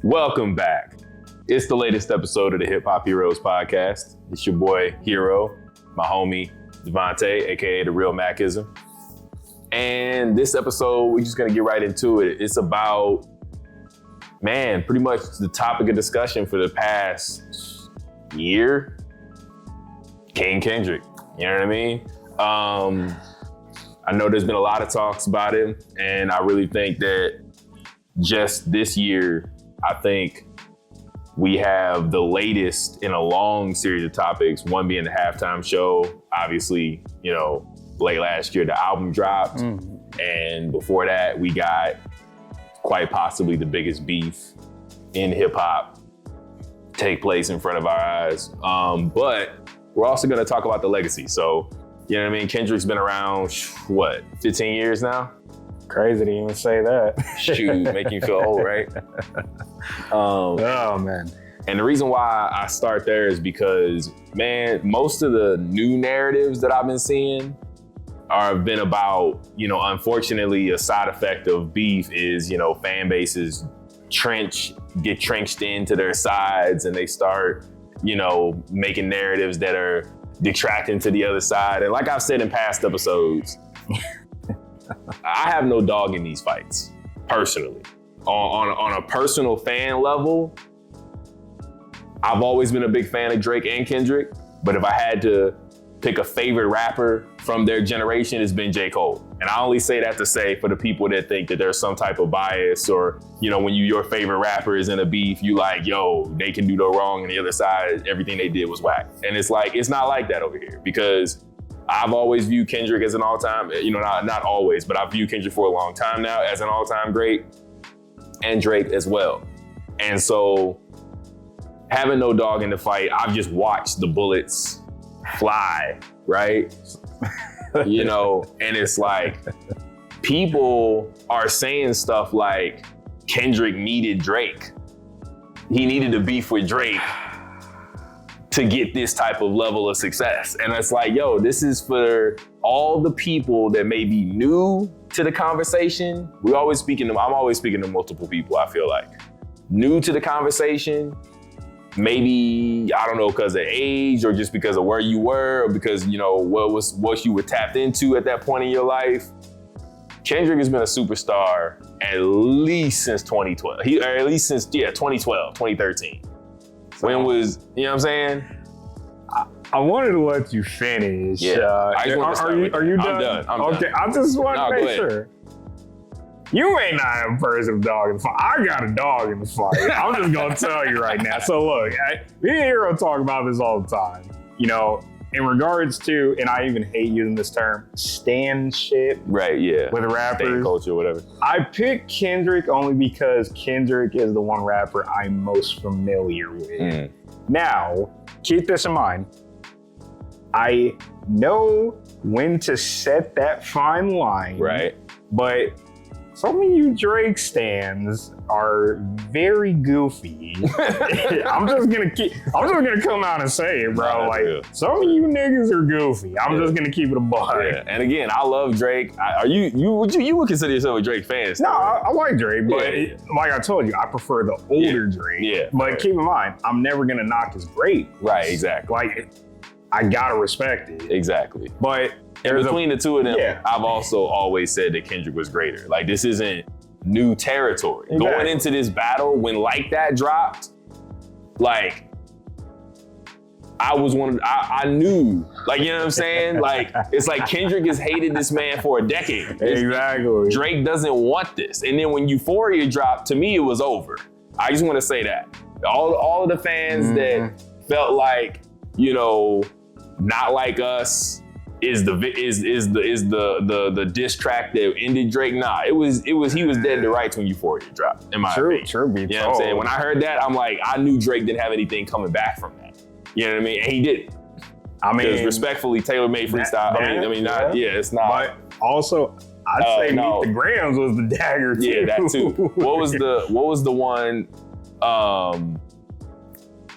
Welcome back. It's the latest episode of the Hip Hop Heroes podcast. It's your boy Hero, my homie DeVante, aka the Real Macism. And this episode, we're just gonna get right into it. It's about, pretty much the topic of discussion for the past year. King Kendrick, you know what I mean? I know there's been a lot of talks about him, and I really think that just this year, I think we have the latest in a long series of topics, one being the halftime show. Obviously, late last year, the album dropped. And before that, we got quite possibly the biggest beef in hip hop take place in front of our eyes. But we're also gonna talk about the legacy. So, you know what I mean? Kendrick's been around, 15 years now? Crazy to even say that. Shoot, make you feel old, right? Oh, man. And the reason why I start there is because, most of the new narratives that I've been seeing have been about, unfortunately, a side effect of beef is, fan bases get trenched into their sides and they start, making narratives that are detracting to the other side. And like I've said in past episodes, I have no dog in these fights, personally. On a personal fan level, I've always been a big fan of Drake and Kendrick, but if I had to pick a favorite rapper from their generation, it's been J. Cole. And I only say that to say for the people that think that there's some type of bias or, when your favorite rapper is in a beef, you like, they can do no wrong, and the other side, everything they did was whack. And it's like, it's not like that over here, because I've always viewed Kendrick as an all-time, not always, but I've viewed Kendrick for a long time now as an all-time great, and Drake as well. And so having no dog in the fight, I've just watched the bullets fly, right? And it's like, people are saying stuff like Kendrick needed Drake. He needed to beef with Drake to get this type of level of success. And it's like, this is for all the people that may be new to the conversation. I'm always speaking to multiple people, I feel like. New to the conversation, maybe, I don't know, because of age or just because of where you were or because, what you were tapped into at that point in your life. Kendrick has been a superstar at least since 2012. 2012, 2013. When was, you know what I'm saying? I wanted to let you finish. Yeah. Are you done? I'm okay, done. I just want to make sure. sure. You may not have a personal dog in the fight. I got a dog in the fight. I'm just going to tell you right now. So look, me and Hero talk about this all the time. In regards to, and I even hate using this term, stan shit. Right, yeah. With rappers. Stan culture, whatever. I picked Kendrick only because Kendrick is the one rapper I'm most familiar with. Now, keep this in mind. I know when to set that fine line. Right. But some of you Drake stans are very goofy. I'm just gonna come out and say it, bro. Some of you niggas are goofy. I'm just gonna keep it a buck. Yeah. And again, I love Drake. You would consider yourself a Drake fan? No, I like Drake, but like I told you, I prefer the older Drake. Yeah. But keep in mind, I'm never gonna knock his great. Right, exactly. I gotta respect it. Exactly. But and between the two of them, I've also always said that Kendrick was greater. Like, this isn't new territory. Exactly. Going into this battle, when Like That dropped, like, I knew, like, you know what I'm saying? Like, it's like Kendrick has hated this man for a decade. Exactly. Drake doesn't want this. And then when Euphoria dropped, to me, it was over. I just want to say that. All of the fans that felt like, Not Like Us is the diss track that ended Drake. Nah, he was dead to rights when Euphoria dropped, in my opinion. True. You know what I'm saying? When I heard that, I'm like, I knew Drake didn't have anything coming back from that. You know what I mean? And he didn't. Because respectfully, tailor-made freestyle. It's not. But also, I'd say Meet the Grams was the dagger too. Yeah, that too. What was the one?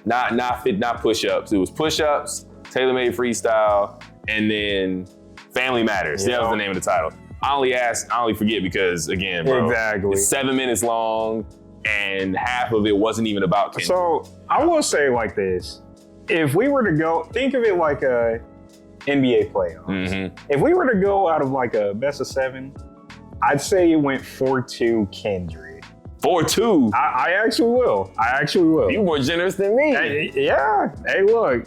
Not push-ups. It was push-ups, tailor-made freestyle, and then Family Matters. That was the name of the title. I only forget because, again, bro, exactly. It's 7 minutes long. and half of it wasn't even about Kendrick. So I will say like this. If we were to go, think of it like a NBA playoffs. Mm-hmm. If we were to go out of like a best of 7, I'd say it went 4-2 Kendrick. 4-2. I actually will. You more generous than me. Yeah. Hey, look.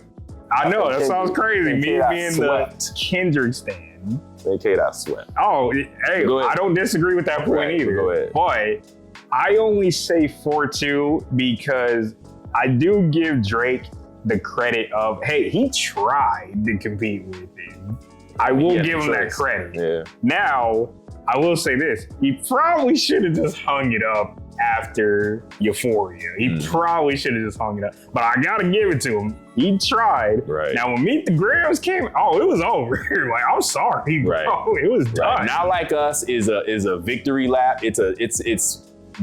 I know that sounds crazy. Me being the Kendrick stan. I sweat. Oh, hey, I don't disagree with that point Right, either. go ahead. But I only say 4-2 because I do give Drake the credit of, hey, he tried to compete with him. I will give him that credit. Yeah. Now, I will say this. He probably should have just hung it up after Euphoria. He probably should have just hung it up. But I gotta give it to him. He tried. Right. Now, when Meet the Grams came, it was over. Like, I'm sorry, bro. Right. It was done. Right. Not Like Us is a victory lap. It's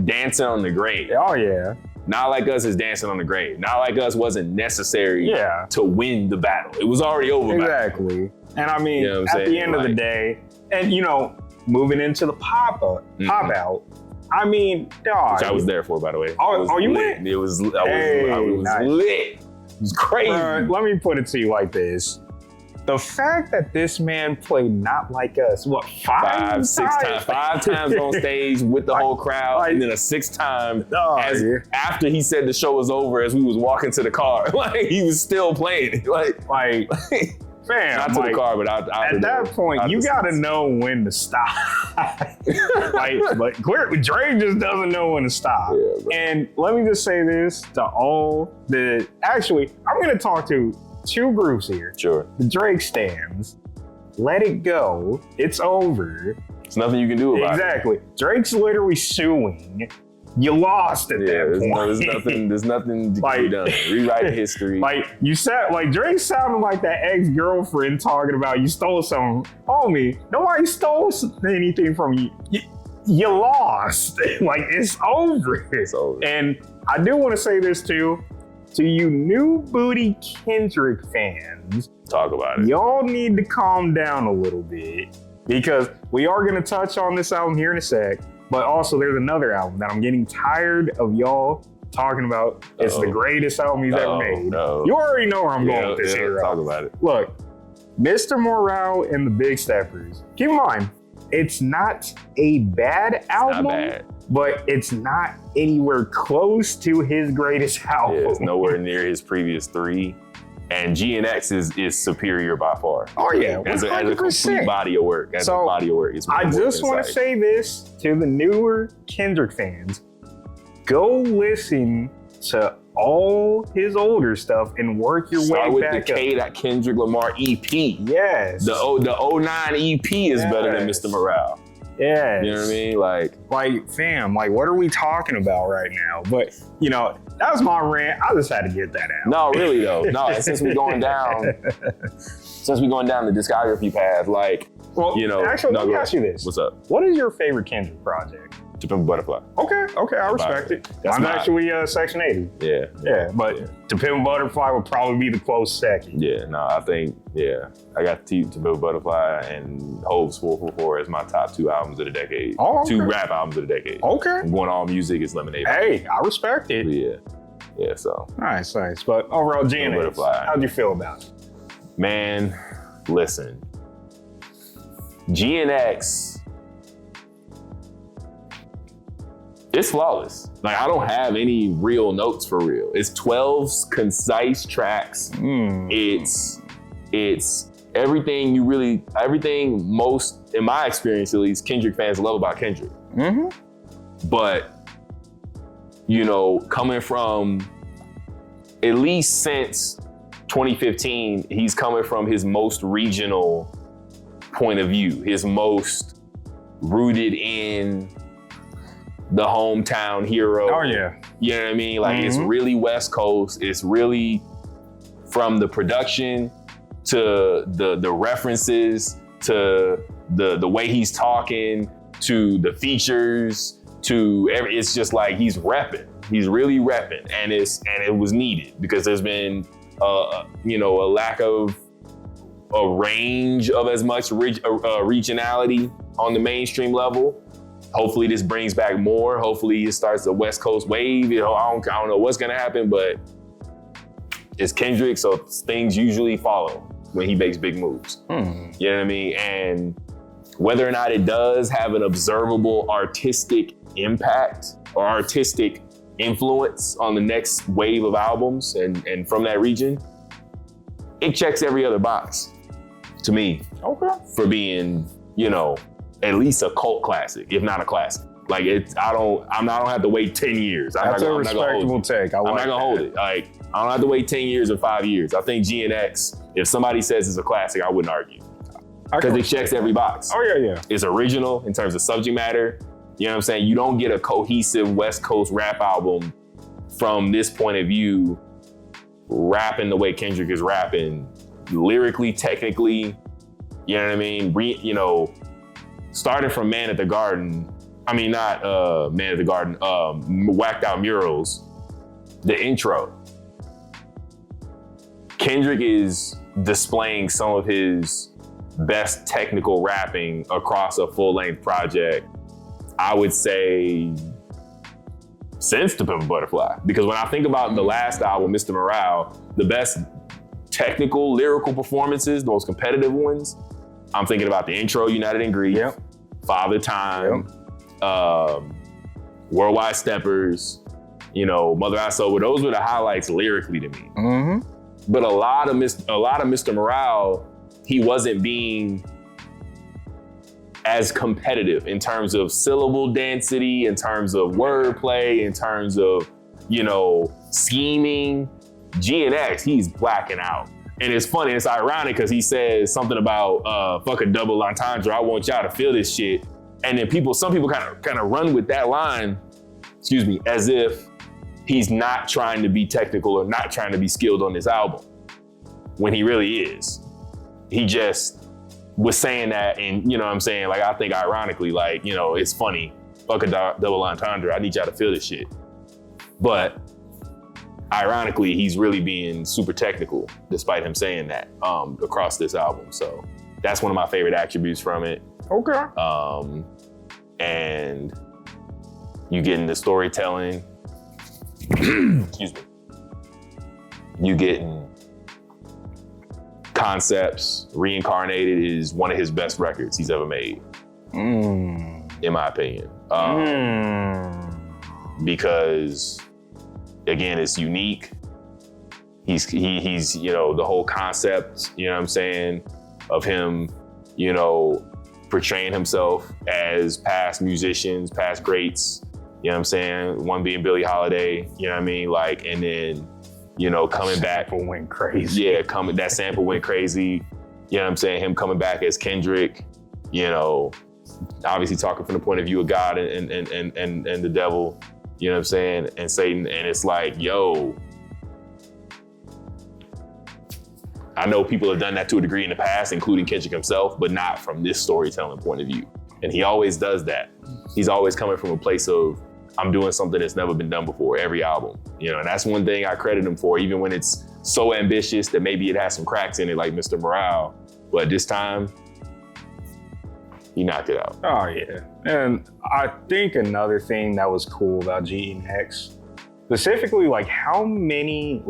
dancing on the grave. Oh, yeah. Not Like Us is dancing on the grave. Not Like Us wasn't necessary to win the battle. It was already over. Exactly. And I mean, you know at the end of the day, and moving into the pop out, I mean, dog. Which I was there for, by the way. You went? It was lit. It was crazy. Let me put it to you like this. The fact that this man played Not Like Us, five, 6 times? 5 times on stage with the whole crowd, and then a 6th time after he said the show was over, as we was walking to the car, like he was still playing. Fam, not to the car, but out at that point, you gotta know when to stop. But clearly, Drake just doesn't know when to stop. Yeah, and let me just say this to all the. Actually, I'm gonna talk to 2 groups here. Sure. The Drake stans. Let it go. It's over. There's nothing you can do about it. Exactly. Drake's literally suing. You lost at that point. There's nothing to be done. Rewrite history. Drake sounded like that ex-girlfriend talking about you stole something. Homie, nobody stole anything from you. You lost. It's over. It's over. And I do want to say this too. To you new booty Kendrick fans. Talk about it. Y'all need to calm down a little bit because we are going to touch on this album here in a sec. But also, there's another album that I'm getting tired of y'all talking about. It's the greatest album he's ever made. No. You already know where I'm going with this here. Talk about it. Look, Mr. Morale and the Big Steppers. Keep in mind, it's not a bad album, but it's not anywhere close to his greatest album. Yeah, it's nowhere near his previous 3. And GNX is superior by far. Oh yeah, as a complete body of work. It's I just want to say this to the newer Kendrick fans: go listen to all his older stuff and work your way back up. Start with the K. Kendrick Lamar EP. Yes. The 09 EP is better than Mr. Morale. Yes. You know what I mean? Fam, what are we talking about right now? But, that was my rant. I just had to get that out. No, really though. No, since we're going down the discography path, actually, let me ask you this. What's up? What is your favorite Kendrick project? To Pimp a Butterfly. Okay, I respect it. I'm actually Section 80. Yeah. But To Pimp a Butterfly would probably be the close second. Yeah, no, I think, I got To Pimp a Butterfly and Hove's 444 as my top 2 albums of the decade. Oh, okay. 2 rap albums of the decade. Okay. I'm going all music is Lemonade. Hey, I respect it. Yeah, so. Nice. But overall, GNX, how'd you feel about it? Man, listen. GNX, it's flawless. I don't have any real notes for real. It's 12 concise tracks. It's everything most, in my experience at least, Kendrick fans love about Kendrick. But, coming from, at least since 2015, he's coming from his most regional point of view, his most rooted in the hometown hero. Oh yeah. You know what I mean? It's really West Coast. It's really from the production to the references to the way he's talking to the features to it's just he's repping. He's really repping, and it was needed because there's been a lack of a range of as much regionality on the mainstream level. Hopefully this brings back more. Hopefully it starts the West Coast wave. You know, I don't know what's gonna happen, but it's Kendrick, so things usually follow when he makes big moves. You know what I mean? And whether or not it does have an observable artistic impact or artistic influence on the next wave of albums and from that region, it checks every other box to me. Okay. For being, you know, at least a cult classic, if not a classic. Like I don't have to wait 10 years. That's a respectable take. I'm not gonna hold it. Like I don't have to wait 10 years or 5 years. I think G and X, if somebody says it's a classic, I wouldn't argue. Because it checks every box. Oh yeah. It's original in terms of subject matter. You know what I'm saying? You don't get a cohesive West Coast rap album from this point of view, rapping the way Kendrick is rapping, lyrically, technically, you know what I mean? Starting from Man at the Garden, not Man at the Garden, Whacked Out Murals, the intro. Kendrick is displaying some of his best technical rapping across a full-length project, I would say, since To Pimp a Butterfly. Because when I think about the last album, Mr. Morale, the best technical, lyrical performances, the most competitive ones, I'm thinking about the intro, United in Grief, Father Time, Worldwide Steppers, Mother I Sober. Those were the highlights lyrically to me. Mm-hmm. But a lot of Mr. Morale, he wasn't being as competitive in terms of syllable density, in terms of wordplay, in terms of, scheming. G and X, he's blacking out. And it's funny, it's ironic because he says something about fuck a double entendre, I want y'all to feel this shit. And then some people kind of run with that line, as if he's not trying to be technical or not trying to be skilled on this album, when he really is. He just was saying that, and what I'm saying, like, I think ironically, like, it's funny, fuck a double entendre, I need y'all to feel this shit. But ironically, he's really being super technical, despite him saying that, across this album. So that's one of my favorite attributes from it. Okay. And you getting the storytelling, excuse me. You getting concepts. Reincarnated is one of his best records he's ever made, in my opinion. Because again, it's unique. He's the whole concept, what I'm saying, of him, portraying himself as past musicians, past greats, what I'm saying? One being Billie Holiday, Like, and then, coming back. Sample went crazy. Yeah, that sample went crazy. What I'm saying? Him coming back as Kendrick, obviously talking from the point of view of God and the devil, what I'm saying? And Satan. And it's like, yo, I know people have done that to a degree in the past, including Kendrick himself, but not from this storytelling point of view. And he always does that. He's always coming from a place of, I'm doing something that's never been done before, every album. And that's one thing I credit him for, even when it's so ambitious that maybe it has some cracks in it, like Mr. Morale. But this time, he knocked it out. Oh yeah. And I think another thing that was cool about G and X, specifically, like, how many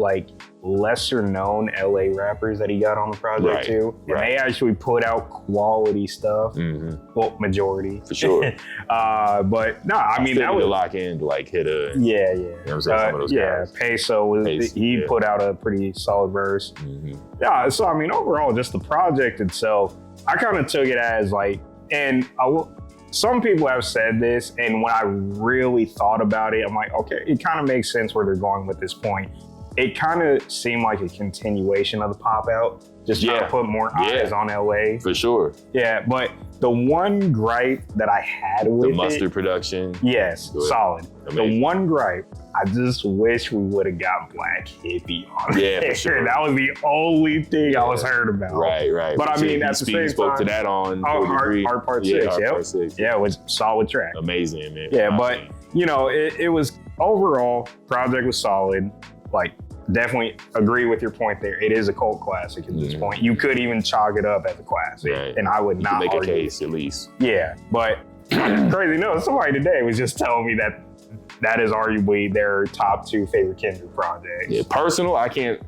lesser known LA rappers that he got on the project too. And they actually put out quality stuff. Mm-hmm. Well, majority. For sure. But no, I mean, that was to lock in to Hitta. Yeah. You know what I'm saying? Some of those guys. Peso put out a pretty solid verse. Mm-hmm. Yeah, so I mean, overall, just the project itself, I kind of took it as some people have said this, and when I really thought about it, I'm like, okay, it kind of makes sense where they're going with this point. It kind of seemed like a continuation of the Pop Out, just trying to put more eyes on LA. For sure. Yeah, but the one gripe that I had with the Mustard production. Yes, solid. Amazing. The one gripe, I just wish we would have got Black Hippie on there. For sure. That was the only thing I was heard about. Right. But I mean, at the same time, spoke to that on Heart Part 6. Part 6. Yeah, it was a solid track. Amazing, man. Yeah, but it was overall, project was solid. Definitely agree with your point there. It is a cult classic at this point. You could even chalk it up as a classic, and I would not make argue. a case at least. Yeah, but Crazy. No, somebody today was just telling me that is arguably their top 2 favorite Kendrick projects. Yeah, personal, I can't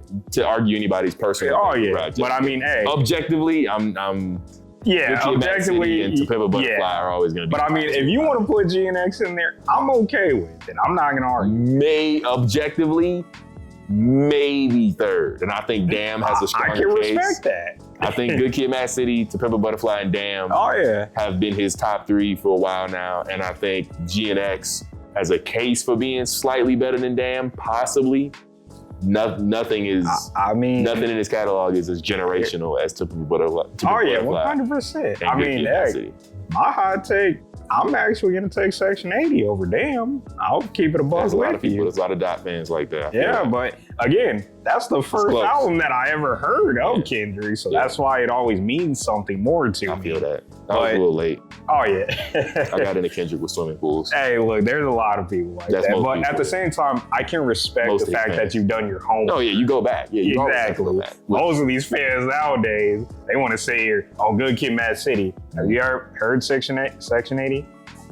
argue anybody's personal project. But I mean, hey. Objectively, I'm objectively, and To Pimp a Butterfly are always going to be. But I mean, if you want to put GNX in there, I'm okay with it. I'm not going to argue. Objectively, maybe third. And I think Damn has a stronger case. I can respect that. I think Good Kid, Mad City, To Pimp a Butterfly, and Damn have been his top 3 for a while now. And I think GNX has a case for being slightly better than Damn, possibly. Nothing in his catalog is as generational as To Pimp a Butterfly. 100%. I mean, hey, my hot take, I'm actually going to take Section 80 over Damn. I'll keep it a buck with you. There's a lot of Dot fans like that. Yeah, but again, that's the first album that I ever heard of Kendrick, so that's why it always means something more to me. I feel that. I was a little late. Oh, yeah. I got into Kendrick with swimming pools. Hey, look, there's a lot of people like that. But at the same time, I can respect the fact that you've done your homework. Oh, yeah, you go back. Yeah, you exactly. Go back. Most of these fans nowadays, they want to say here, oh, Good Kid, Mad City. Have you ever heard Section 80?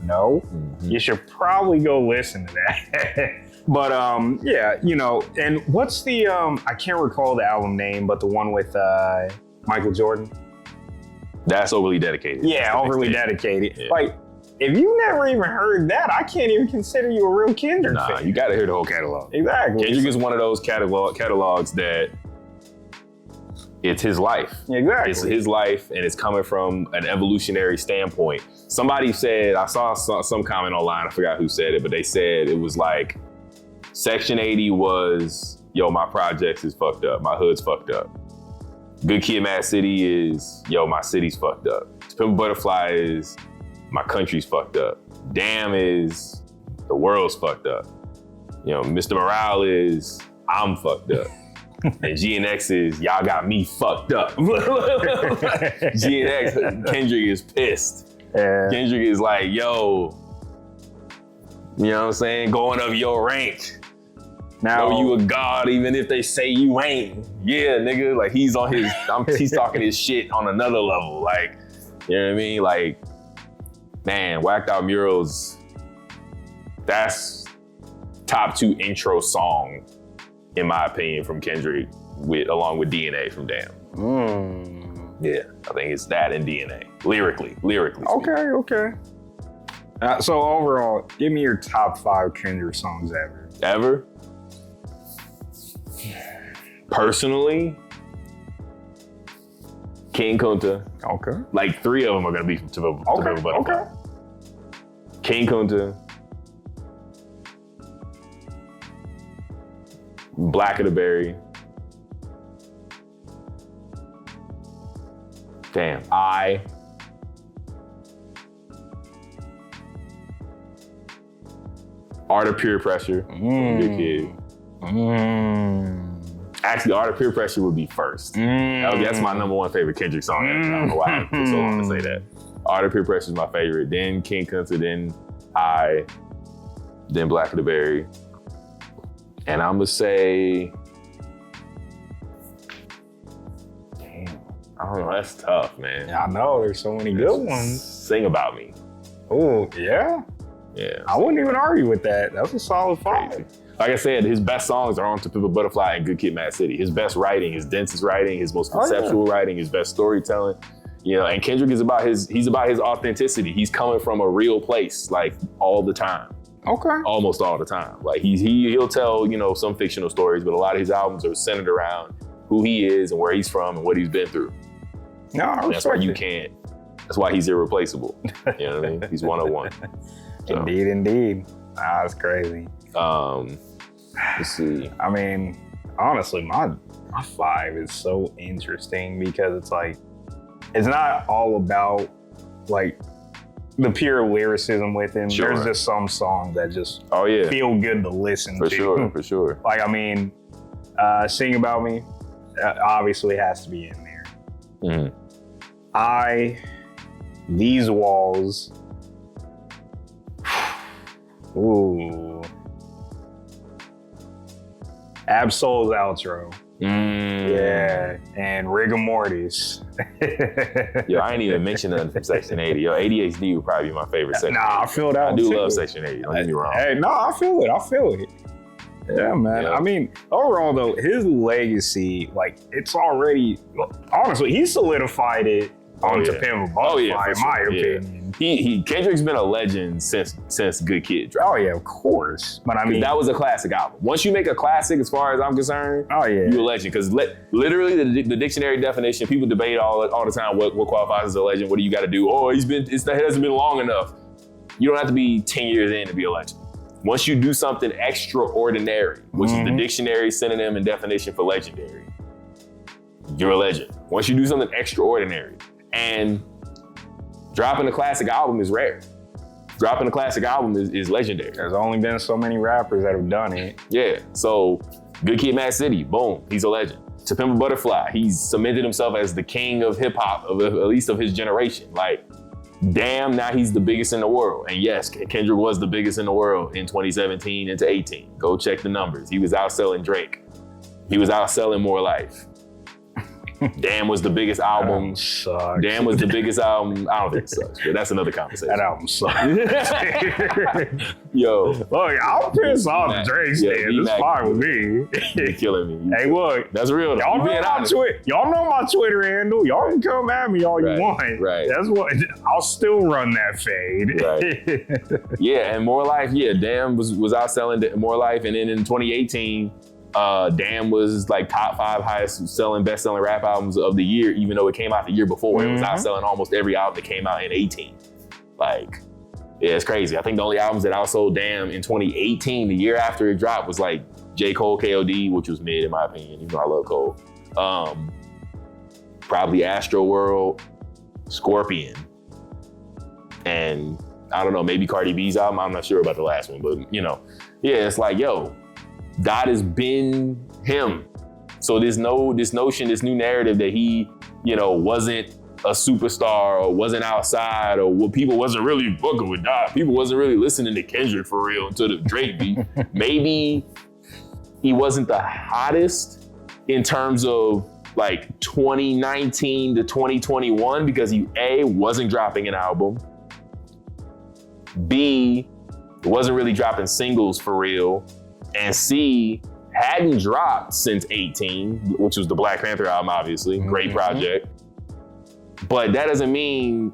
No? Mm-hmm. You should probably go listen to that. But yeah, you know, and what's the, I can't recall the album name, but the one with Michael Jordan? That's Overly Dedicated. Yeah, Overly Dedicated. Yeah. Like, if you never even heard that, I can't even consider you a real Kendrick fan. You gotta hear the whole catalog. Exactly. Kendrick is one of those catalogs that it's his life. Exactly. It's his life, and it's coming from an evolutionary standpoint. Somebody said, I saw some comment online, I forgot who said it, but they said it was like, Section 80 was, yo, my projects is fucked up, my hood's fucked up. Good Kid, Mad City is, yo, my city's fucked up. To Pimp a Butterfly is, my country's fucked up. Damn is, the world's fucked up. You know, Mr. Morale is, I'm fucked up. And GNX is, y'all got me fucked up. GNX, Kendrick is pissed. Yeah. Kendrick is like, yo, you know what I'm saying? Going up your rank. Now you a god, even if they say you ain't. Yeah, nigga, like he's on his, he's talking his shit on another level. Like, you know what I mean? Like, man, Whacked Out Murals, that's top 2 intro song, in my opinion, from Kendrick, along with DNA from Damn. Yeah, I think it's that and DNA, lyrically. Okay. So overall, give me your top 5 Kendrick songs ever. Ever? Personally, King Kunta. Okay. Like 3 of them are gonna be to Butterfly. Okay. King Kunta. Black of the Berry. Damn. Art of Peer Pressure. Good Kid. Actually, Art of Peer Pressure would be first. That's my number 1 favorite Kendrick song. I don't know why I took so long to say that. Art of Peer Pressure is my favorite. Then King Kunta, then then Black of the Berry. And I'm gonna say, damn, I don't know, that's tough, man. Yeah, I know, there's so many good ones. Sing About Me. Oh, yeah? Yeah. I wouldn't even argue with that. That's a solid 5. Crazy. Like I said, his best songs are on To Pimp a Butterfly and Good Kid, Mad City. His best writing, his densest writing, his most conceptual writing, his best storytelling. You know, and Kendrick is about his authenticity. He's coming from a real place, like, all the time. Okay. Almost all the time. Like, he'll tell, you know, some fictional stories, but a lot of his albums are centered around who he is and where he's from and what he's been through. No, I respect that's why you can't. That's why he's irreplaceable. You know what I mean? He's 101. So. Indeed. That's crazy. Let's see. I mean, honestly, my 5 is so interesting because it's like, it's not all about like the pure lyricism with him. Sure. There's just some songs that just feel good to listen to. For sure. Like, I mean, Sing About Me obviously has to be in there. Mm-hmm. These Walls. Ooh. Absol's outro. Yeah, and rigor mortis. Yo, I ain't even mentioned nothing from Section 80. Yo, ADHD would probably be my favorite section. Nah, I feel that. I do love Section 80. Don't get me wrong. Hey, no, I feel it. Yeah, man. Yeah. I mean, overall though, his legacy, like, it's already, honestly, he solidified it on To Pimp a Butterfly, in my opinion. Kendrick's been a legend since Good Kid dropped. Oh yeah, of course. But I mean, that was a classic album. Once you make a classic, as far as I'm concerned, you're a legend. Because literally the dictionary definition, people debate all the time what qualifies as a legend. What do you got to do? Oh, it hasn't been long enough. You don't have to be 10 years in to be a legend. Once you do something extraordinary, which is the dictionary synonym and definition for legendary, you're a legend. Once you do something extraordinary. And dropping a classic album is rare. Dropping a classic album is legendary. There's only been so many rappers that have done it. Yeah, so Good Kid, Mad City, boom, he's a legend. To Pimp a Butterfly, he's cemented himself as the king of hip hop, at least of his generation. Like, damn, now he's the biggest in the world. And yes, Kendrick was the biggest in the world in 2017 into 18. Go check the numbers. He was outselling Drake. He was outselling More Life. Damn was the biggest album. Damn was the biggest album. I don't think it sucks, but that's another conversation. That album sucks. Yo. Look, I'm pissed off Drake stand. It's fine with me. You're killing me. Hey, look. That's real. Y'all know my Twitter handle. Y'all can come at me all you want. Right. That's what I'll still run that fade. Right. Yeah, and More Life, Damn was outselling More Life, and then in 2018, Damn was like top 5 best selling rap albums of the year, even though it came out the year before. It was outselling almost every album that came out in 18. Like, yeah, it's crazy. I think the only albums that outsold Damn in 2018, the year after it dropped, was like J. Cole, KOD, which was mid in my opinion, even though I love Cole. Probably Astro World, Scorpion, and I don't know, maybe Cardi B's album. I'm not sure about the last one, but it's like, yo, God has been him. So this notion, this new narrative that he, wasn't a superstar or wasn't outside or what people wasn't really fucking with God. People wasn't really listening to Kendrick for real until the Drake beat. Maybe he wasn't the hottest in terms of like 2019 to 2021 because he A, wasn't dropping an album. B, wasn't really dropping singles for real. And C, hadn't dropped since 18, which was the Black Panther album, obviously. Great project. But that doesn't mean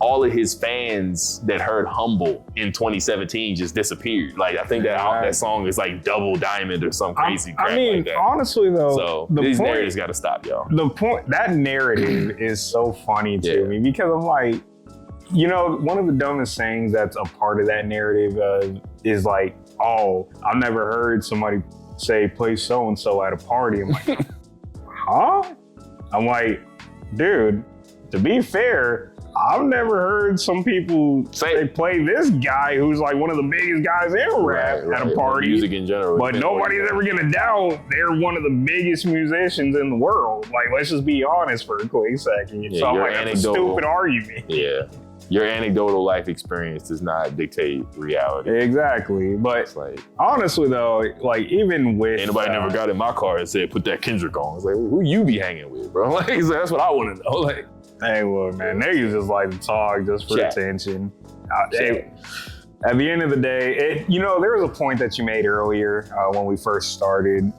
all of his fans that heard Humble in 2017 just disappeared. Like, I think that song is like Double Diamond or some crazy crap like that. Honestly though, so these narratives gotta stop, y'all. That narrative is so funny to me because I'm like, one of the dumbest sayings that's a part of that narrative is like, oh, I've never heard somebody say play so-and-so at a party. I'm like, huh? I'm like, dude, to be fair, I've never heard some people say play this guy who's like one of the biggest guys in rap at a party. Music in general. But nobody's ever gonna doubt they're one of the biggest musicians in the world. Like, let's just be honest for a quick second. So I'm like, that's a stupid argument. Yeah. Your anecdotal life experience does not dictate reality. Exactly. But honestly though, like even with... Anybody never got in my car and said, put that Kendrick on. It's like, who you be hanging with, bro? Like, so that's what I want to know. Like, hey, look, man, niggas just like to talk just for attention. At the end of the day, there was a point that you made earlier when we first started.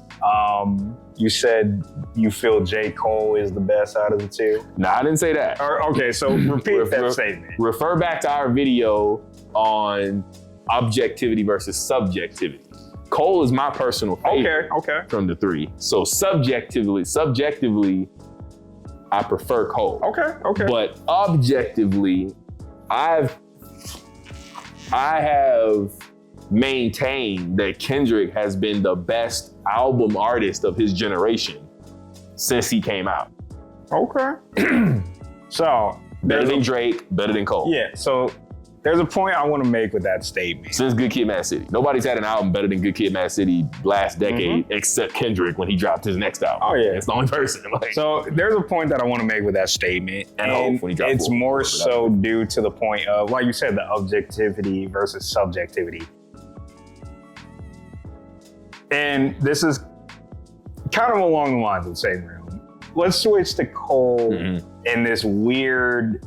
You said you feel J. Cole is the best out of the two. No, I didn't say that. Okay, so repeat that statement. Refer back to our video on objectivity versus subjectivity. Cole is my personal favorite from the three. So subjectively, I prefer Cole. Okay. But objectively, I have maintained that Kendrick has been the best album artist of his generation since he came out. Okay. So better than Drake, better than Cole. Yeah, so there's a point I want to make with that statement. Since Good Kid, Mad City. Nobody's had an album better than Good Kid, Mad City last decade except Kendrick when he dropped his next album. Oh yeah. It's the only person. So there's a point that I want to make with that statement. And it's more so due to the point of, like you said, the objectivity versus subjectivity. And this is kind of along the lines of the same realm. Let's switch to Cole and this weird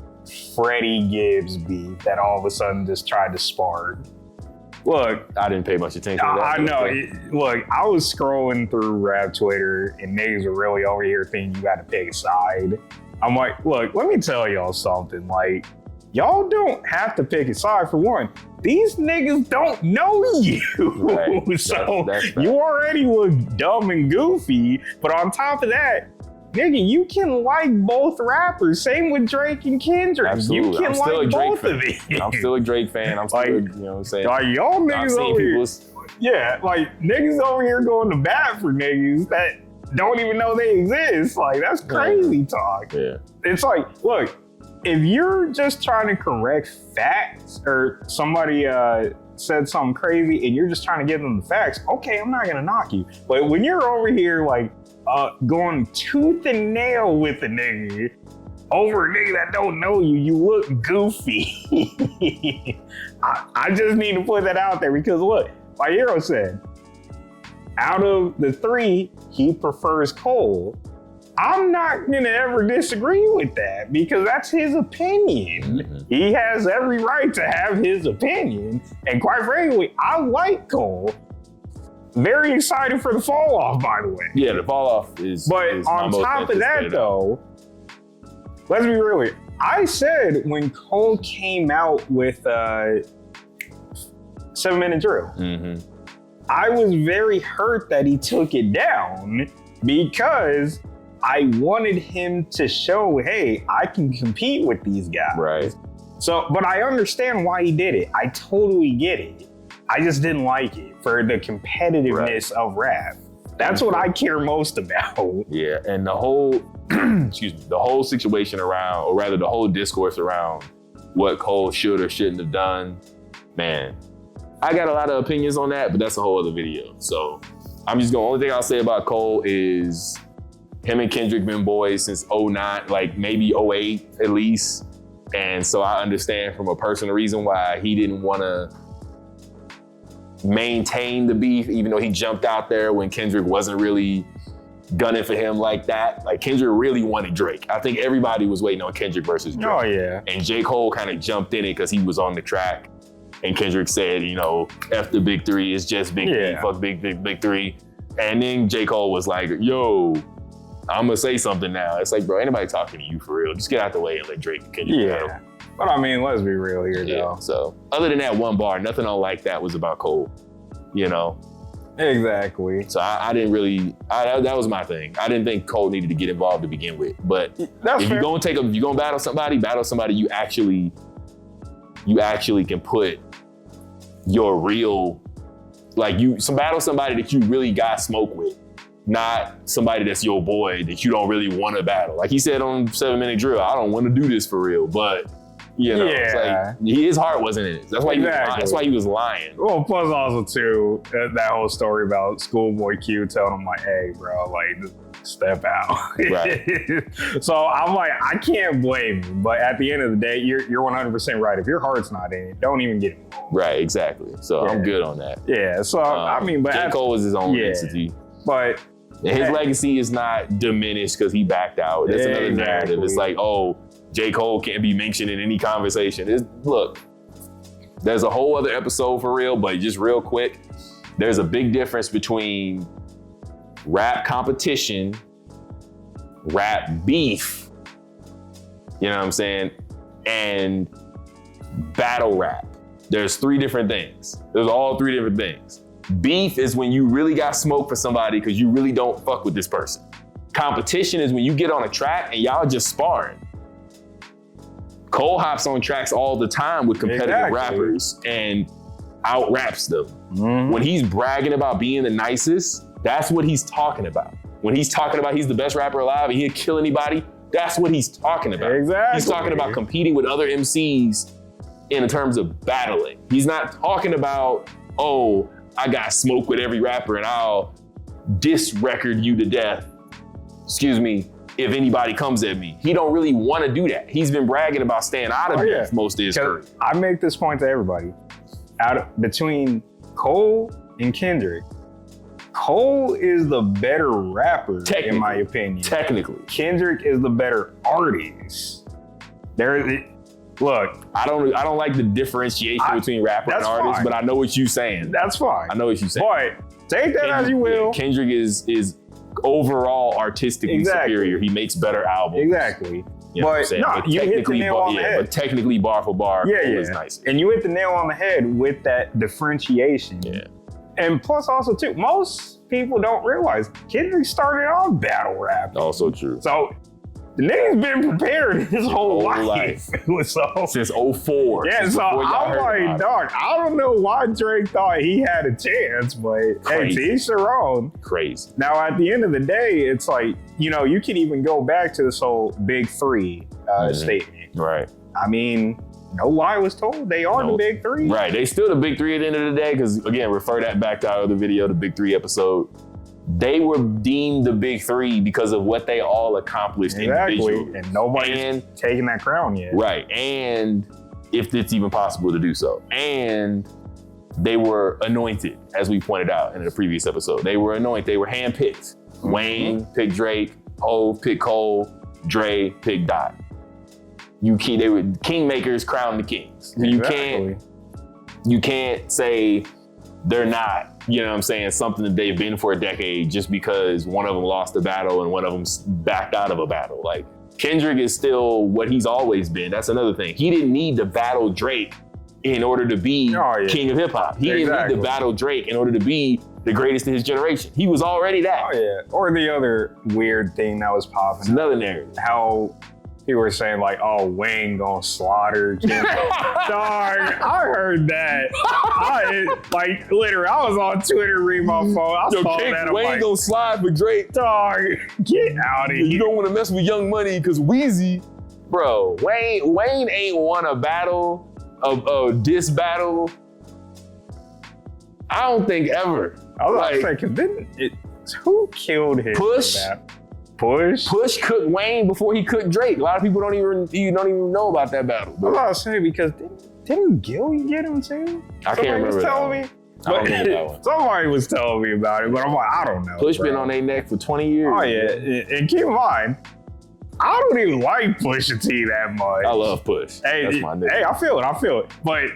Freddie Gibbs beef that all of a sudden just tried to spark. Look, I didn't pay much attention to that. I know. Look, I was scrolling through rap Twitter and niggas were really over here thinking you got to pick a side. I'm like, look, let me tell y'all something. Like, y'all don't have to pick a side. For one, these niggas don't know you. Right. So that's you already look dumb and goofy. But on top of that, nigga, you can like both rappers. Same with Drake and Kendrick. Absolutely. You can I'm still like a Drake both fan. of these. I'm still a Drake fan. I'm still, Like, you know what I'm saying? Like, y'all niggas I've seen over here. people's... Yeah, like niggas over here going to bat for niggas that don't even know they exist. Like, that's crazy talk. Yeah. It's like, look, if you're just trying to correct facts or somebody said something crazy and you're just trying to give them the facts, okay, I'm not gonna knock you. But when you're over here like going tooth and nail with a nigga over a nigga that don't know you, you look goofy. I just need to put that out there because look, like Hero said, out of the three, he prefers Cole. I'm not gonna ever disagree with that because that's his opinion. He has every right to have his opinion. And quite frankly, I like Cole. Very excited for the fall off, by the way. Yeah, the fall off is. But is on top of that, though, let's be real here. I said when Cole came out with 7 Minute Drill, I was very hurt that he took it down because I wanted him to show, hey, I can compete with these guys. Right. So, but I understand why he did it. I totally get it. I just didn't like it for the competitiveness of rap. That's what I care most about. Yeah, and the whole, the whole situation around, or rather the whole discourse around what Cole should or shouldn't have done, man, I got a lot of opinions on that, but that's a whole other video. So I'm just going, only thing I'll say about Cole is him and Kendrick been boys since 09, like maybe 08 at least. And so I understand from a personal reason why he didn't want to maintain the beef, even though he jumped out there when Kendrick wasn't really gunning for him like that. Like Kendrick really wanted Drake. I think everybody was waiting on Kendrick versus Drake. Oh yeah. And J. Cole kind of jumped in it because he was on the track. And Kendrick said, you know, F the big three, it's just big three, fuck big three. And then J. Cole was like, yo, I'm gonna say something now. It's like, bro, ain't nobody talking to you for real. Just get out the way and let Drake and Kendrick battle. But I mean, let's be real here, though. So other than that one bar, nothing on like that was about Cole, you know? Exactly. So I didn't really, that was my thing. I didn't think Cole needed to get involved to begin with. But if you're gonna battle somebody you actually can put your real, like battle somebody that you really got smoke with. Not somebody that's your boy that you don't really want to battle. Like he said on 7 Minute Drill, I don't want to do this for real, but you know, it's like his heart wasn't in it. That's why he was lying. Well, plus also too, that whole story about Schoolboy Q telling him like, hey bro, like just step out. Right. So I'm like, I can't blame you, but at the end of the day, you're 100% right. If your heart's not in it, don't even get involved. Right, exactly. So I'm good on that. Yeah, so I mean, but J. Cole is his own entity. But his legacy is not diminished because he backed out. That's another narrative. It's like, oh, J. Cole can't be mentioned in any conversation. Look, there's a whole other episode for real, but just real quick, there's a big difference between rap competition, rap beef, you know what I'm saying, and battle rap. There's three different things. There's all three different things. Beef is when you really got smoke for somebody because you really don't fuck with this person. Competition is when you get on a track and y'all just sparring. Cole hops on tracks all the time with competitive rappers and out raps them. When he's bragging about being the nicest, that's what he's talking about. When he's talking about he's the best rapper alive and he'll kill anybody, that's what he's talking about. Exactly. He's talking about competing with other MCs in terms of battling. He's not talking about, oh, I got smoke with every rapper and I'll diss record you to death, if anybody comes at me. He don't really want to do that. He's been bragging about staying out of death most of his career. I make this point to everybody. Between Cole and Kendrick, Cole is the better rapper, in my opinion. Technically. Kendrick is the better artist. Look, I don't like the differentiation between rapper and artist, but I know what you're saying. That's fine. I know what you're saying. But take that as you will. Kendrick is overall artistically superior. He makes better albums. Exactly. You know but you hit the nail on the head. But technically, bar for bar, is nice. And you hit the nail on the head with that differentiation. Yeah. And plus, also too, most people don't realize Kendrick started on battle rap. Also true. So the nigga's been prepared his whole life. Since 04. Yeah, so I'm like, dog, I don't know why Drake thought he had a chance, but hey, to each their own. Crazy. Now, at the end of the day, it's like, you know, you can even go back to this whole big three statement. Right. I mean, no lie was told. They are the big three. Right. They still the big three at the end of the day, because again, refer that back to our other video, the Big Three episode. They were deemed the big three because of what they all accomplished individually. And nobody's taking that crown yet. Right. And if it's even possible to do so. And they were anointed, as we pointed out in the previous episode. They were anointed. They were handpicked. Wayne picked Drake. Hov picked Cole. Dre picked Dot. They were kingmakers, crown the kings. Exactly. You can't say they're not, you know what I'm saying, something that they've been for a decade just because one of them lost a battle and one of them backed out of a battle. Like, Kendrick is still what he's always been. That's another thing. He didn't need to battle Drake in order to be king of hip hop. He didn't need to battle Drake in order to be the greatest in his generation. He was already that. Oh yeah. Or the other weird thing that was popping. It's another narrative. How people were saying like, oh, Wayne gonna slaughter Kendrick. Dog, I heard that. Literally, I was on Twitter reading my phone. I saw that. Wayne gonna slide for Drake. Dog, get out of here. You don't want to mess with Young Money because Wheezy. Bro, Wayne ain't won a battle, a diss battle. I don't think ever. I was like, who killed him? Push. Push cooked Wayne before he cooked Drake. A lot of people don't even know about that battle. I was about to say, because didn't Gilly get him too? I can't remember that one. I don't remember that one. Somebody was telling me about it, but I'm like, I don't know. Push been on their neck for 20 years. Oh yeah, and keep in mind, I don't even like Pusha T that much. I love Push. That's my nigga. Hey, I feel it. But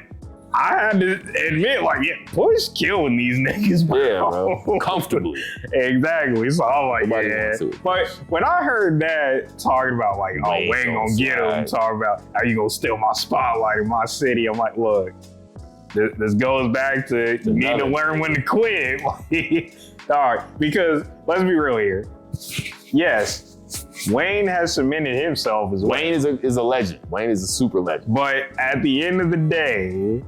I had to admit, Push killing these niggas, bro. Yeah, bro. Comfortably. Exactly. So I'm like, But when I heard that talking about Wayne gonna get him, talking about how you gonna steal my spotlight in my city, I'm like, look, this goes back to you need to learn when to quit. Dog, because let's be real here. Yes, Wayne has cemented himself as well. Wayne is a legend. Wayne is a super legend. But at the end of the day,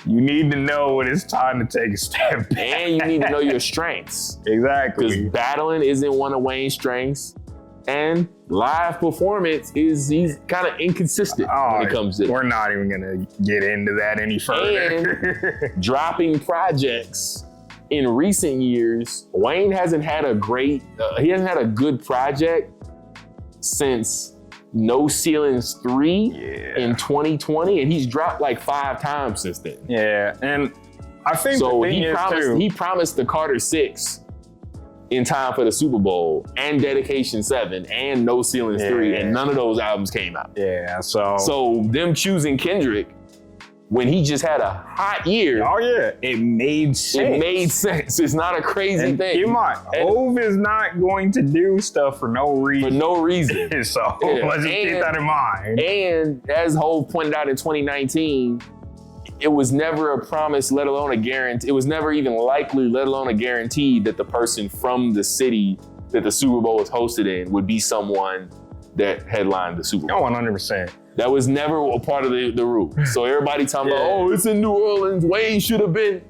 you need to know when it's time to take a step back. And you need to know your strengths. Exactly. Because battling isn't one of Wayne's strengths. And live performance he's kind of inconsistent when it comes to. We're not even gonna get into that any further. And dropping projects in recent years, Wayne hasn't had a good project since No Ceilings 3 in 2020, and he's dropped like 5 times since then. Yeah, and I think so. He promised the Carter 6 in time for the Super Bowl, and Dedication 7, and No Ceilings 3, and none of those albums came out. Yeah, so them choosing Kendrick when he just had a hot year. Oh yeah, it made sense. It's not a crazy thing. Keep in mind, Hov is not going to do stuff for no reason. So let's just keep that in mind. And as Hov pointed out in 2019, it was never a promise, let alone a guarantee. It was never even likely, let alone a guarantee, that the person from the city that the Super Bowl was hosted in would be someone that headlined the Super Bowl. Oh, 100%. That was never a part of the rule. So everybody talking about, oh, it's in New Orleans, Wayne should have been.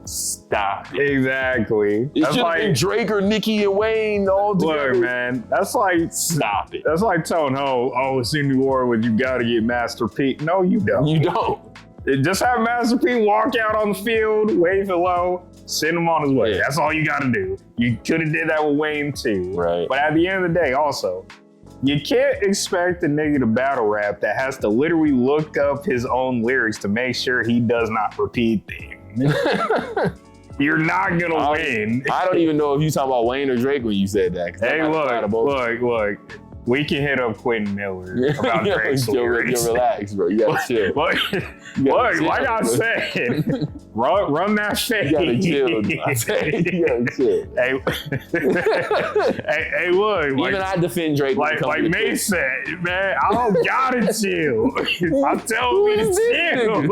Stop it. Exactly. It should have been Drake or Nicki and Wayne all together. Look, man, that's like, stop it. That's like telling Hov, oh, it's in New Orleans, you gotta get Master P. No, you don't. You don't. Just have Master P walk out on the field, wave hello, send him on his way. That's all you gotta do. You could have did that with Wayne too. Right. But at the end of the day, also, you can't expect a nigga to battle rap that has to literally look up his own lyrics to make sure he does not repeat them. You're not gonna win. I don't even know if you talking about Wayne or Drake when you said that. Hey, look. We can hit up Quentin Miller about Drake's lyrics. Relax, bro. You gotta chill. Look, like I said, run that fade. You gotta chill. I said, you gotta chill. Hey, look. Even I defend Drake. Like May said, man, I don't gotta chill. I'm telling me to chill.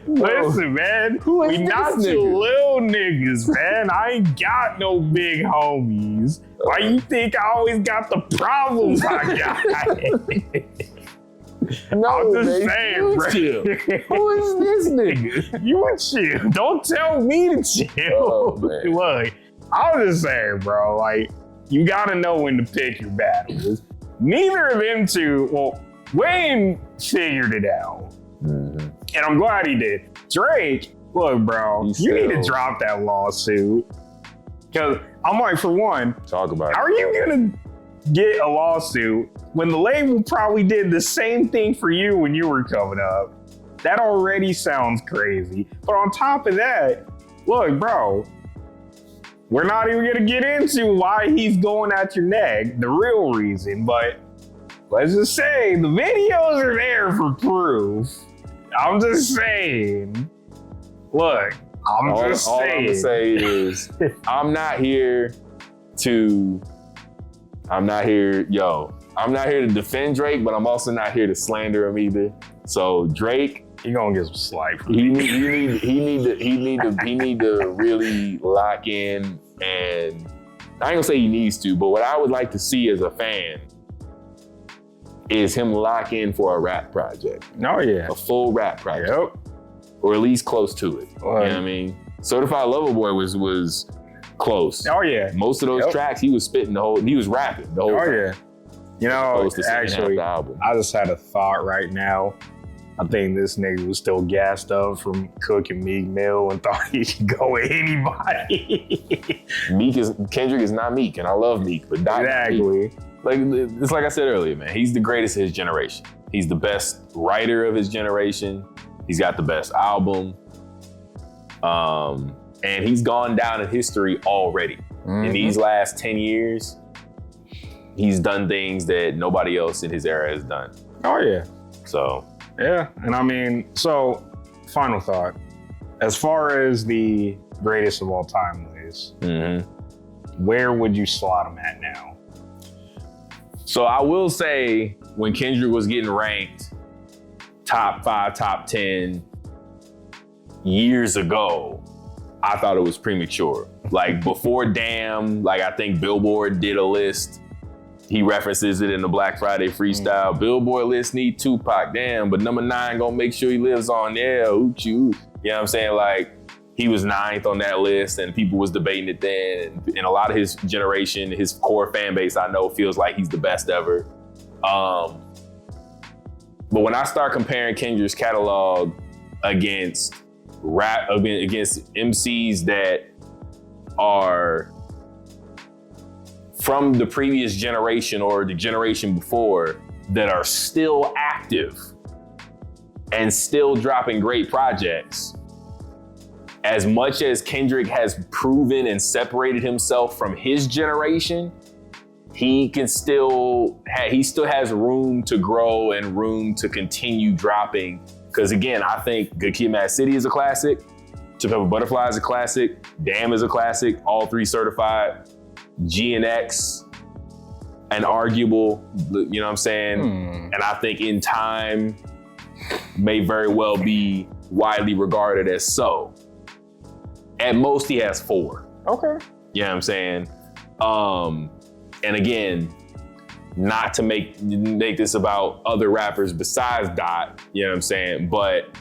Listen, man, we not two little niggas, man. I ain't got no big homies. Why you think I always got the problems I got? No, I'm just saying, bro. Chill. Who is this nigga? You chill. Don't tell me to chill. Oh, man. Look, I'm just saying, bro. Like, you gotta know when to pick your battles. Neither of them two. Well, Wayne figured it out, and I'm glad he did. Drake, look, bro, you need to drop that lawsuit. Because I'm like, for one, talk about how are you gonna get a lawsuit when the label probably did the same thing for you when you were coming up? That already sounds crazy. But on top of that, look, bro, we're not even gonna get into why he's going at your neck, the real reason, but let's just say the videos are there for proof. I'm just saying, look, all I'm gonna say is I'm not here to defend Drake, but I'm also not here to slander him either. So Drake, you're gonna get some slack from he need to really lock in, and I ain't gonna say he needs to, but what I would like to see as a fan is him lock in for a rap project. Oh yeah. A full rap project. Yep. Or at least close to it. You know what I mean? Certified Lover Boy was close. Oh yeah. Most of those tracks he was spitting he was rapping the whole time. Oh yeah. You know, actually, I just had a thought right now. I think this nigga was still gassed up from cooking Meek Mill and thought he could go with anybody. Kendrick is not Meek, and I love Meek, but not exactly. Meek. Like it's like I said earlier, man. He's the greatest of his generation. He's the best writer of his generation. He's got the best album. And he's gone down in history already. Mm-hmm. In these last 10 years, he's done things that nobody else in his era has done. Oh, yeah. So. Yeah, and I mean, so, final thought. As far as the greatest of all time list, where would you slot him at now? So I will say, when Kendrick was getting ranked top 5, top 10 years ago, I thought it was premature. Like before Damn, like I think Billboard did a list. He references it in the Black Friday freestyle. Billboard list need Tupac, damn, but number 9 gonna make sure he lives on there. Ooch, you know what I'm saying? Like he was 9th on that list and people was debating it then. And a lot of his generation, his core fan base, I know feels like he's the best ever. But when I start comparing Kendrick's catalog against MCs that are from the previous generation or the generation before that are still active and still dropping great projects, as much as Kendrick has proven and separated himself from his generation, he still has room to grow and room to continue dropping. Because again, I think Good Kid, Mad City is a classic. To Pimp a Butterfly is a classic. Damn is a classic. All 3 certified. G and X, an arguable, you know what I'm saying? And I think in time may very well be widely regarded as so. At most, he has 4. Okay. You know what I'm saying? And again, not to make this about other rappers besides Dot, you know what I'm saying? But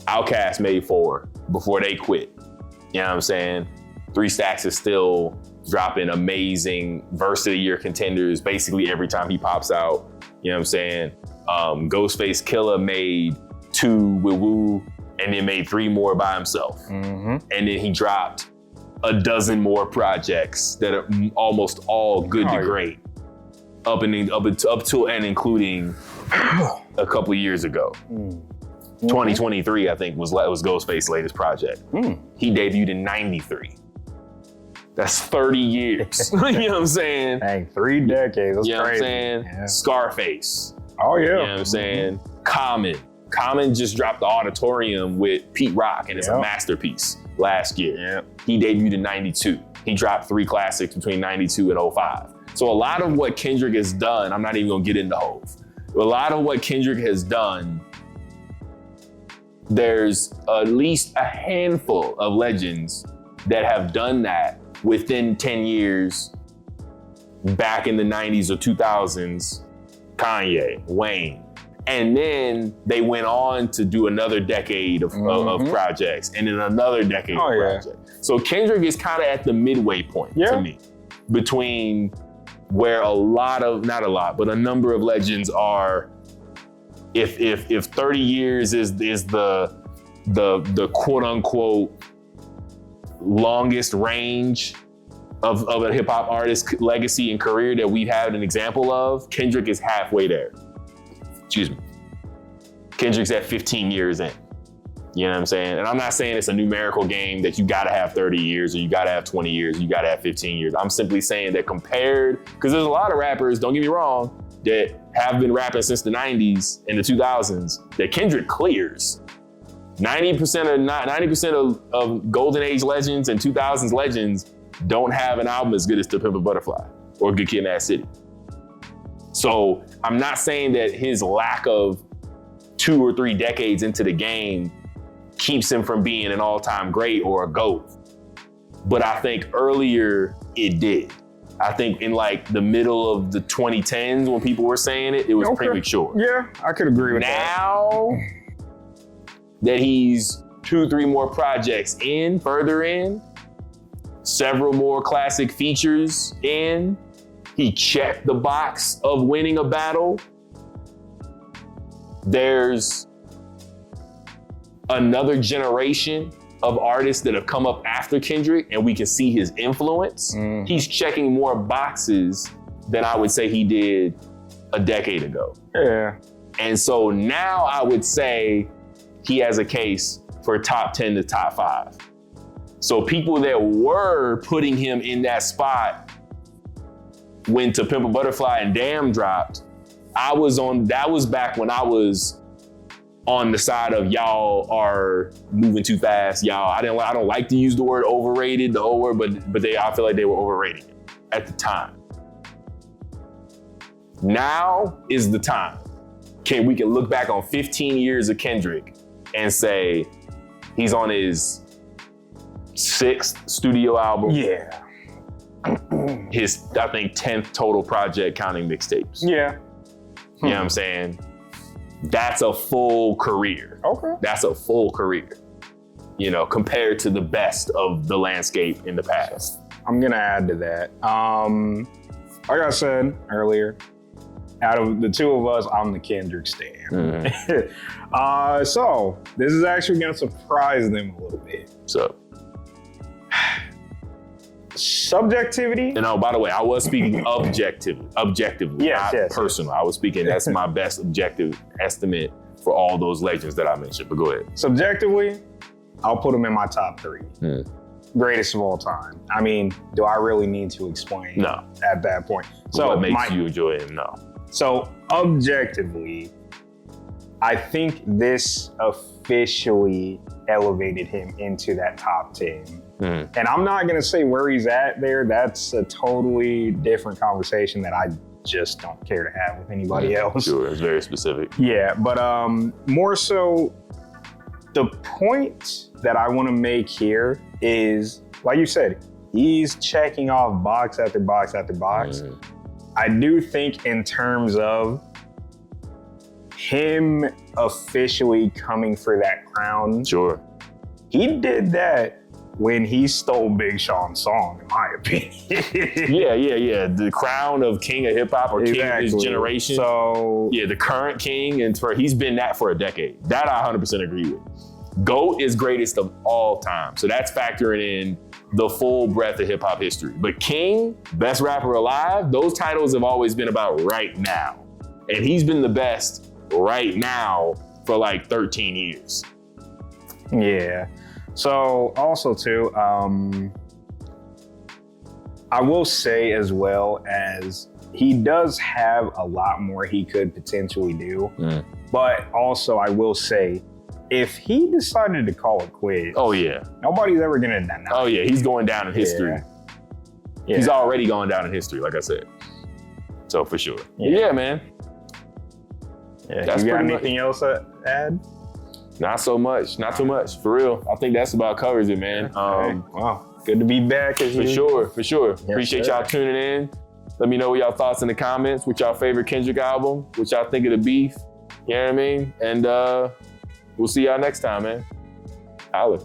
Outkast made 4 before they quit. You know what I'm saying? 3 Stacks is still dropping amazing verse of the year contenders basically every time he pops out. You know what I'm saying? Ghostface Killah made 2 with Woo and then made 3 more by himself. And then he dropped a dozen more projects that are almost all good to great up to and including a couple of years ago. 2023, I think, was Ghostface's latest project. He debuted in 93. That's 30 years. You know what I'm saying? Dang, 3 decades. That's you know crazy. What I'm saying? Yeah. Scarface. Oh, yeah. You know what I'm saying? Common just dropped the Auditorium with Pete Rock, and it's a masterpiece last year. Yep. He debuted in 92. He dropped 3 classics between 92 and 05. So a lot of what Kendrick has done, I'm not even gonna get into Hove. A lot of what Kendrick has done, there's at least a handful of legends that have done that within 10 years, back in the 90s or 2000s, Kanye, Wayne. And then they went on to do another decade of projects, and then another decade of projects. So Kendrick is kind of at the midway point to me, between where a number of legends are. If 30 years is the quote unquote longest range of a hip hop artist's legacy and career that we've had an example of, Kendrick is halfway there. Excuse me. Kendrick's at 15 years in. You know what I'm saying? And I'm not saying it's a numerical game that you gotta have 30 years or you gotta have 20 years, or you gotta have 15 years. I'm simply saying that compared, because there's a lot of rappers, don't get me wrong, that have been rapping since the 90s and the 2000s that Kendrick clears. 90% of Golden Age legends and 2000s legends don't have an album as good as To Pimp a Butterfly or Good Kid, M.A.A.D City. So I'm not saying that his lack of 2 or 3 decades into the game keeps him from being an all-time great or a GOAT. But I think earlier it did. I think in like the middle of the 2010s when people were saying it was premature. Yeah, I could agree with that. Now that he's 2-3 more projects further in, several more classic features in, he checked the box of winning a battle. There's another generation of artists that have come up after Kendrick, and we can see his influence. He's checking more boxes than I would say he did a decade ago. Yeah. And so now I would say he has a case for top 10 to top 5. So people that were putting him in that spot when To Pimp a Butterfly and Damn dropped, that was back when I was on the side of y'all are moving too fast. I don't like to use the word overrated, the old word, but I feel like they were overrating it at the time. Now is the time. We can look back on 15 years of Kendrick and say he's on his 6th studio album. Yeah. His, I think, 10th total project counting mixtapes. Yeah. You know what I'm saying? That's a full career. Okay. That's a full career, compared to the best of the landscape in the past. I'm gonna add to that. Like I said earlier, out of the two of us, I'm the Kendrick stan. So this is actually gonna surprise them a little bit. So. Subjectivity. And by the way, I was speaking objectively, not personal. I was speaking, that's my best objective estimate for all those legends that I mentioned, but go ahead. Subjectively, I'll put him in my top 3. Greatest of all time. I mean, do I really need to explain No. at that point? So what makes you enjoy him? No. So objectively, I think this officially elevated him into that top 10. And I'm not gonna say where he's at there. That's a totally different conversation that I just don't care to have with anybody else. Sure, it's very specific. Yeah, but more so, the point that I wanna make here is, like you said, he's checking off box after box after box. I do think in terms of him officially coming for that crown. Sure. He did that when he stole Big Sean's song, in my opinion. Yeah. The crown of king of hip hop or king of his generation. So yeah, the current king, and he's been that for a decade. That I 100% agree with. GOAT is greatest of all time. So that's factoring in the full breadth of hip hop history. But king, best rapper alive, those titles have always been about right now. And he's been the best right now for like 13 years. Yeah. So also too, I will say as well as he does have a lot more he could potentially do. But also I will say, if he decided to call it quits, Oh yeah. nobody's ever gonna deny. Oh yeah, he's going down in history. Yeah. He's already going down in history, like I said. So for sure. Yeah, man. Yeah. That's You got pretty anything else to add? Not so much, not too much, for real. I think that's about covers it, man. Wow, good to be back. For sure. Appreciate y'all tuning in. Let me know what y'all thoughts in the comments. What y'all favorite Kendrick album? What y'all think of the beef? You know what I mean? And we'll see y'all next time, man. Holla.